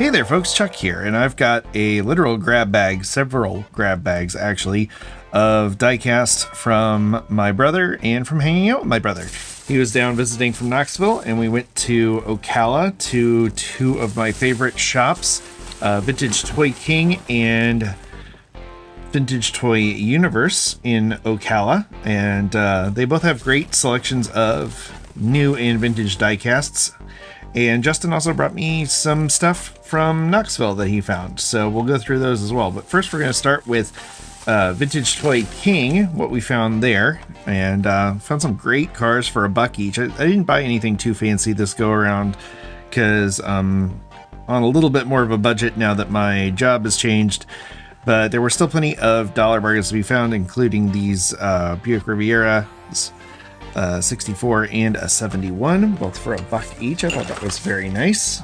Hey there folks, Chuck here, and I've got a literal grab bag, several grab bags actually, of diecast from my brother and from hanging out with my brother. He was down visiting from Knoxville, and we went to Ocala to two of my favorite shops, Vintage Toy King and Vintage Toy Universe in Ocala, and they both have great selections of new and vintage diecasts. And Justin also brought me some stuff from Knoxville that he found, so we'll go through those as well. But first we're going to start with Vintage Toy King, what we found there, and found some great cars for $1 each. I didn't buy anything too fancy this go around because I'm on a little bit more of a budget now that my job has changed, but there were still plenty of dollar bargains to be found, including these Buick Riviera 64 and a 71, both for $1 each. I thought that was very nice.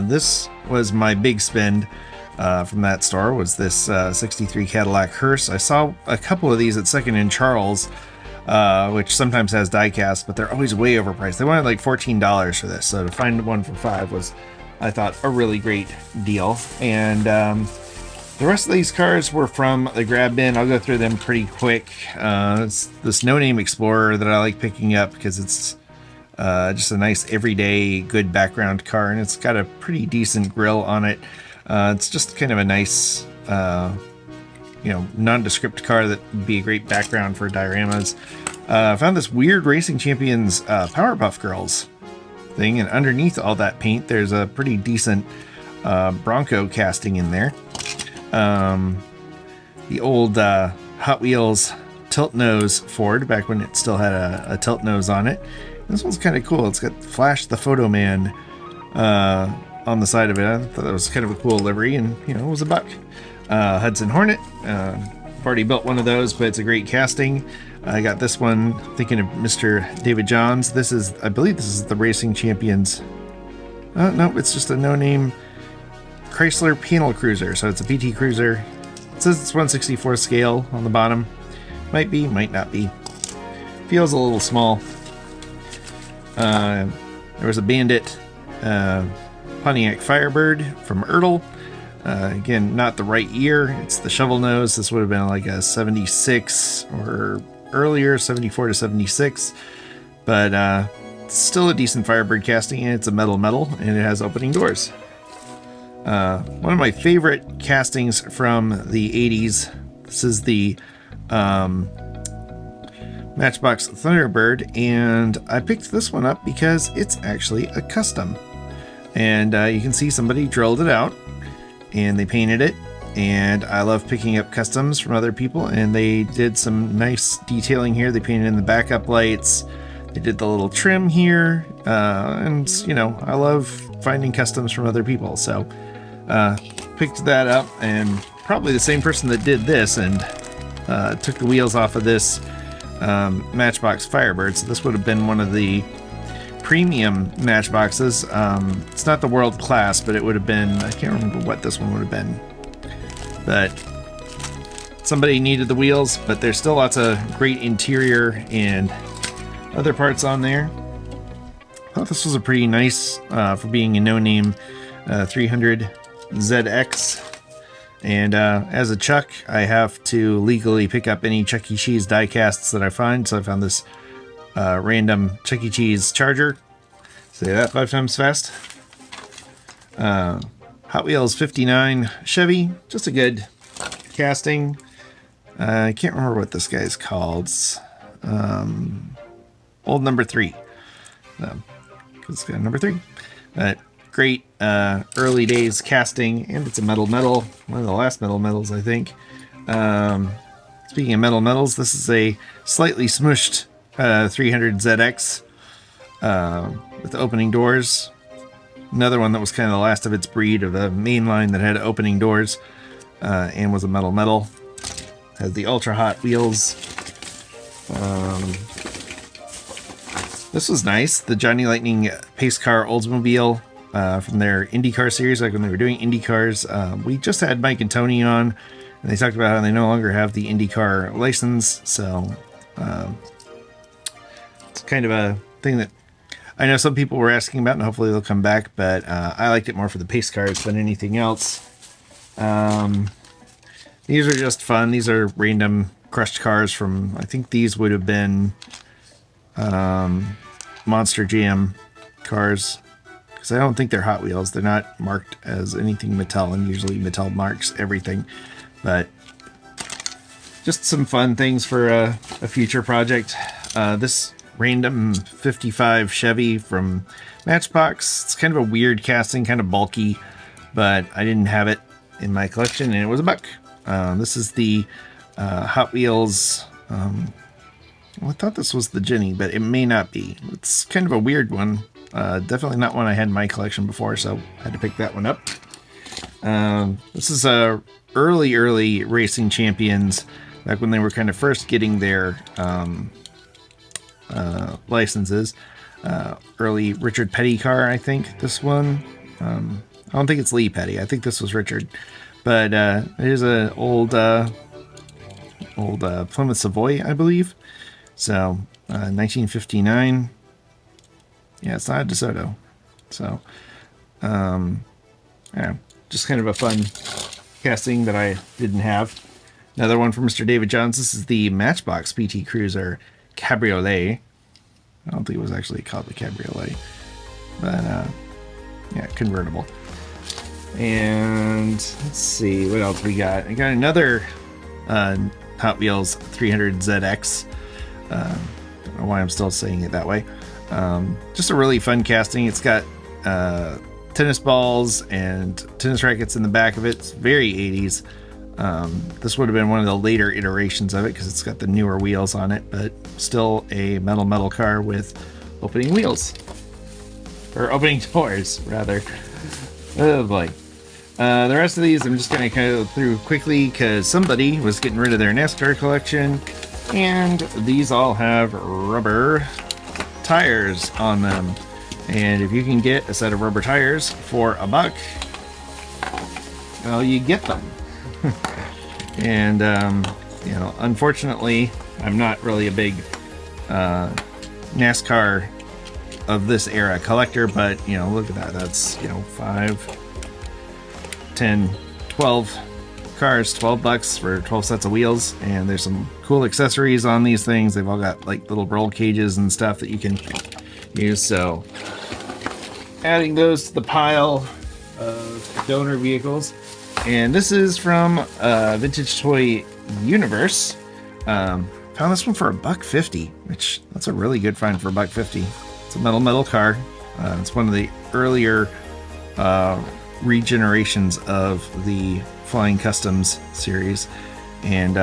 This was my big spend from that store, was this 63 Cadillac hearse. I saw a couple of these at Second and Charles, which sometimes has diecast, but they're always way overpriced. They wanted like $14 for this, so to find one for $5 was, I thought, a really great deal. And the rest of these cars were from the grab bin. I'll go through them pretty quick. It's this no-name Explorer that I like picking up because it's just a nice everyday good background car, and it's got a pretty decent grille on it. It's just kind of a nice nondescript car that would be a great background for dioramas. I found this weird Racing Champions Powerpuff Girls thing, and underneath all that paint there's a pretty decent Bronco casting in there. The old Hot Wheels tilt nose Ford, back when it still had a tilt nose on it. This one's kind of cool. It's got Flash the Photo Man on the side of it. I thought that was kind of a cool livery, and it was $1. Hudson Hornet. I've already built one of those, but it's a great casting. I got this one thinking of Mr. David Johns. I believe this is the Racing Champions. No, it's just a no-name Chrysler Panel Cruiser, so it's a PT Cruiser. It says it's 1/64 scale on the bottom. Might be, might not be. Feels a little small. There was a Bandit Pontiac Firebird from Ertl. Again, not the right year. It's the shovel nose. This would have been like a 76 or earlier, 74 to 76. But still a decent Firebird casting, and it's a metal, and it has opening doors. One of my favorite castings from the 80s. This is the Matchbox Thunderbird, and I picked this one up because it's actually a custom. And you can see somebody drilled it out, and they painted it. And I love picking up customs from other people, and they did some nice detailing here. They painted in the backup lights. They did the little trim here, and I love finding customs from other people. So picked that up, and probably the same person that did this and took the wheels off of this Matchbox Firebird. So this would have been one of the premium Matchboxes. It's not the world class, but it would have been, I can't remember what this one would have been, but somebody needed the wheels. But there's still lots of great interior and other parts on there. I thought this was a pretty nice, for being a no-name 300 ZX. And as a Chuck, I have to legally pick up any Chuck E. Cheese diecasts that I find. So I found this random Chuck E. Cheese Charger. Say that 5 times fast. Hot Wheels 59 Chevy. Just a good casting. I can't remember what this guy's called. Old number 3. It's got number 3. Great early days casting, and it's a metal. One of the last metals, I think. Speaking of metals, this is a slightly smushed 300 ZX with opening doors. Another one that was kind of the last of its breed of a main line that had opening doors and was a metal. Has the Ultra Hot Wheels. This was nice. The Johnny Lightning Pace Car Oldsmobile from their IndyCar series, like when they were doing IndyCars. We just had Mike and Tony on, and they talked about how they no longer have the IndyCar license. So it's kind of a thing that I know some people were asking about, and hopefully they'll come back, but I liked it more for the pace cars than anything else. These are just fun. These are random crushed cars from, I think these would have been Monster Jam cars, because I don't think they're Hot Wheels. They're not marked as anything Mattel, and usually Mattel marks everything. But just some fun things for a future project. This random 55 Chevy from Matchbox. It's kind of a weird casting, kind of bulky, but I didn't have it in my collection, and it was $1. This is the Hot Wheels. Well, I thought this was the Jenny, but it may not be. It's kind of a weird one. Definitely not one I had in my collection before, so I had to pick that one up. This is early Racing Champions, back when they were kind of first getting their licenses. Early Richard Petty car, I think, this one. I don't think it's Lee Petty. I think this was Richard. But it is an old Plymouth Savoy, I believe. So, 1959. Yeah, it's not a DeSoto. So, yeah, just kind of a fun casting that I didn't have. Another one from Mr. David Johns. This is the Matchbox PT Cruiser Cabriolet. I don't think it was actually called the Cabriolet. But, yeah, convertible. And let's see, what else we got? I got another Hot Wheels 300ZX. I don't know why I'm still saying it that way. Just a really fun casting. It's got tennis balls and tennis rackets in the back of it. It's very 80s. This would have been one of the later iterations of it because it's got the newer wheels on it, but still a metal car with opening wheels. Or opening doors, rather. Oh boy. The rest of these I'm just going to kind of go through quickly because somebody was getting rid of their NASCAR collection, and these all have rubber tires on them. And if you can get a set of rubber tires for $1, well, you get them. And, you know, unfortunately, I'm not really a big NASCAR of this era collector, but, you know, look at that. That's, you know, 5, 10, 12 cars, $12 for 12 sets of wheels. And there's some cool accessories on these things. They've all got like little roll cages and stuff that you can use. So adding those to the pile of donor vehicles. And this is from Vintage Toy Universe. Found this one for $1.50, which that's a really good find for $1.50. It's a metal car. It's one of the earlier regenerations of the Flying Customs series, and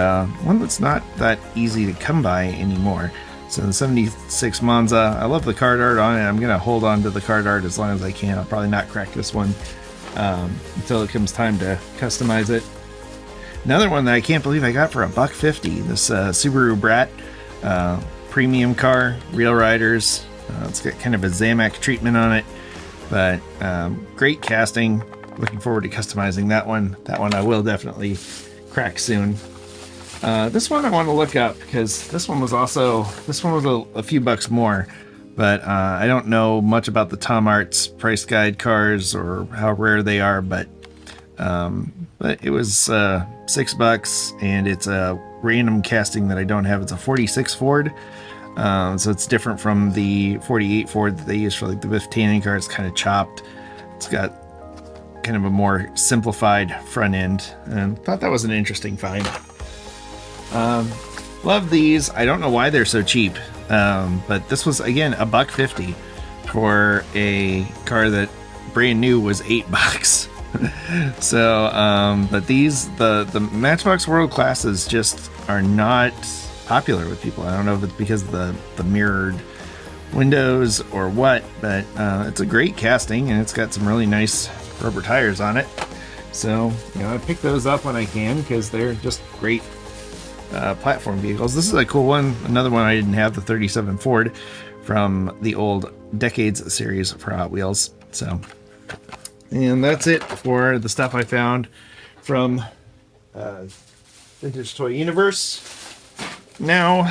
one that's not that easy to come by anymore. So the 76 Monza, I love the card art on it. I'm going to hold on to the card art as long as I can. I'll probably not crack this one until it comes time to customize it. Another one that I can't believe I got for $1.50, this Subaru Brat premium car, Real Riders. It's got kind of a Zamac treatment on it, but great casting. Looking forward to customizing that one. That one I will definitely crack soon. This one I want to look up because this one was a few bucks more, but I don't know much about the Tom Arts price guide cars or how rare they are, but it was $6, and it's a random casting that I don't have. It's a 46 Ford, so it's different from the 48 Ford that they use for like the Biff Tannen car. It's kind of chopped. It's got kind of a more simplified front end, and thought that was an interesting find. Love these. I don't know why they're so cheap, but this was again $1.50 for a car that brand new was $8. So, but these the Matchbox World Classes just are not popular with people. I don't know if it's because of the mirrored windows or what, but it's a great casting, and it's got some really nice rubber tires on it. So, you know, I pick those up when I can because they're just great platform vehicles. This is a cool one. Another one I didn't have, the 37 Ford from the old Decades series for Hot Wheels. So, and that's it for the stuff I found from Vintage Toy Universe. Now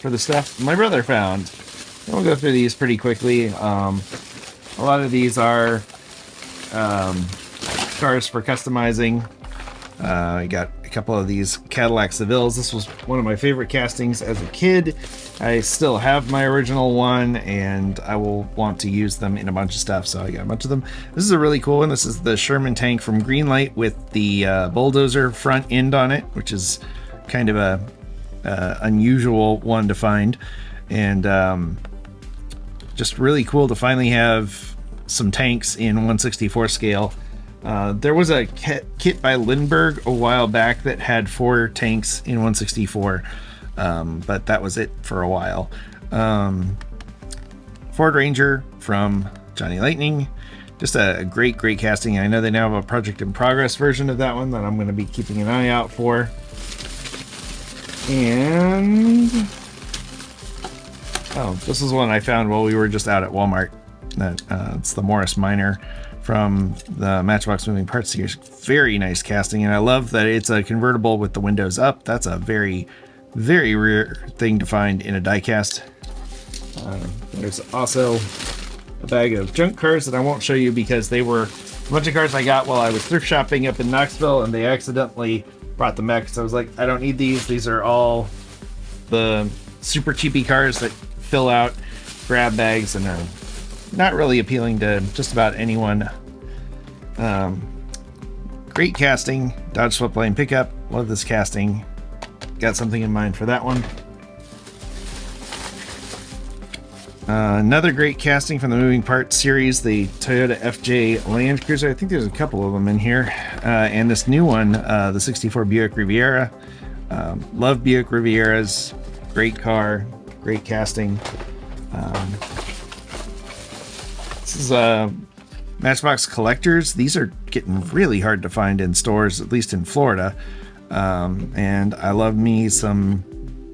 for the stuff my brother found. We'll go through these pretty quickly. A lot of these are cars for customizing. I got a couple of these Cadillac Sevilles. This was one of my favorite castings as a kid. I still have my original one, and I will want to use them in a bunch of stuff, so I got a bunch of them. This is a really cool one. This is the Sherman tank from Greenlight with the bulldozer front end on it, which is kind of a unusual one to find, and just really cool to finally have some tanks in 1/64 scale. There was a kit by Lindbergh a while back that had 4 tanks in 1/64, but that was it for a while. Ford Ranger from Johnny Lightning, just a great casting. I know they now have a project in progress version of that one that I'm going to be keeping an eye out for. And this is one I found while we were just out at Walmart. It's the Morris Minor from the Matchbox Moving Parts series. Very nice casting, and I love that it's a convertible with the windows up. That's a very rare thing to find in a diecast. There's also a bag of junk cars that I won't show you because they were a bunch of cars I got while I was thrift shopping up in Knoxville, and they accidentally brought them back. So I was like, I don't need these. These are all the super cheapy cars that fill out grab bags and are not really appealing to just about anyone. Great casting, Dodge Swept-Lane pickup. Love this casting. Got something in mind for that one. Another great casting from the Moving Parts series, the Toyota FJ Land Cruiser. I think there's a couple of them in here. And this new one, the 64 Buick Riviera. Love Buick Rivieras. Great car, great casting. This is Matchbox Collectors. These are getting really hard to find in stores, at least in Florida. And I love me some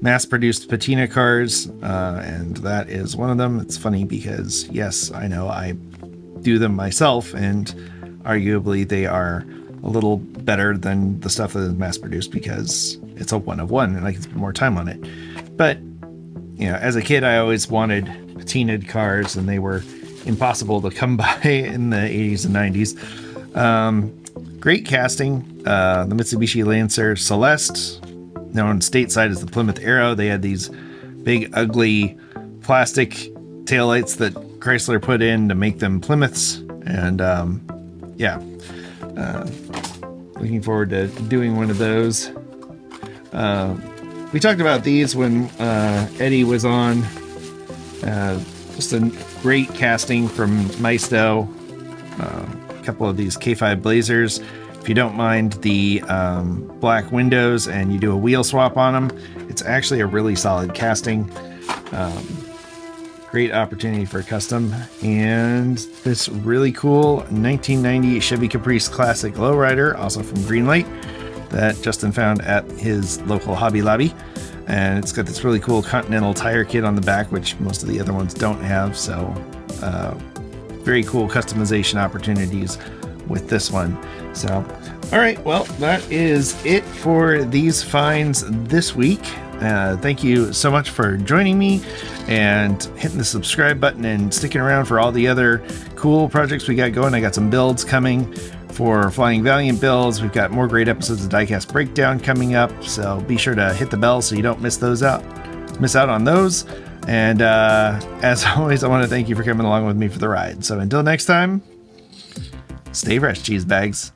mass-produced patina cars, and that is one of them. It's funny because, yes, I know I do them myself, and arguably they are a little better than the stuff that is mass-produced because it's a one of one and I can spend more time on it. But, you know, as a kid, I always wanted patinaed cars, and they were impossible to come by in the 80s and 90s. Great casting. The Mitsubishi Lancer Celeste, known stateside as the Plymouth Arrow. They had these big, ugly plastic taillights that Chrysler put in to make them Plymouths. And looking forward to doing one of those. We talked about these when Eddie was on. Just a great casting from Maisto. A couple of these K5 Blazers. If you don't mind the black windows and you do a wheel swap on them, it's actually a really solid casting. Great opportunity for custom. And this really cool 1990 Chevy Caprice Classic Lowrider, also from Greenlight, that Justin found at his local Hobby Lobby. And it's got this really cool Continental tire kit on the back, which most of the other ones don't have. So very cool customization opportunities with this one. So, all right, well, that is it for these finds this week. Thank you so much for joining me and hitting the subscribe button and sticking around for all the other cool projects we got going. I got some builds coming for Flying Valiant builds. We've got more great episodes of Diecast Breakdown coming up, so be sure to hit the bell so you don't miss out on those. And as always, I want to thank you for coming along with me for the ride. So until next time, stay fresh, cheese bags.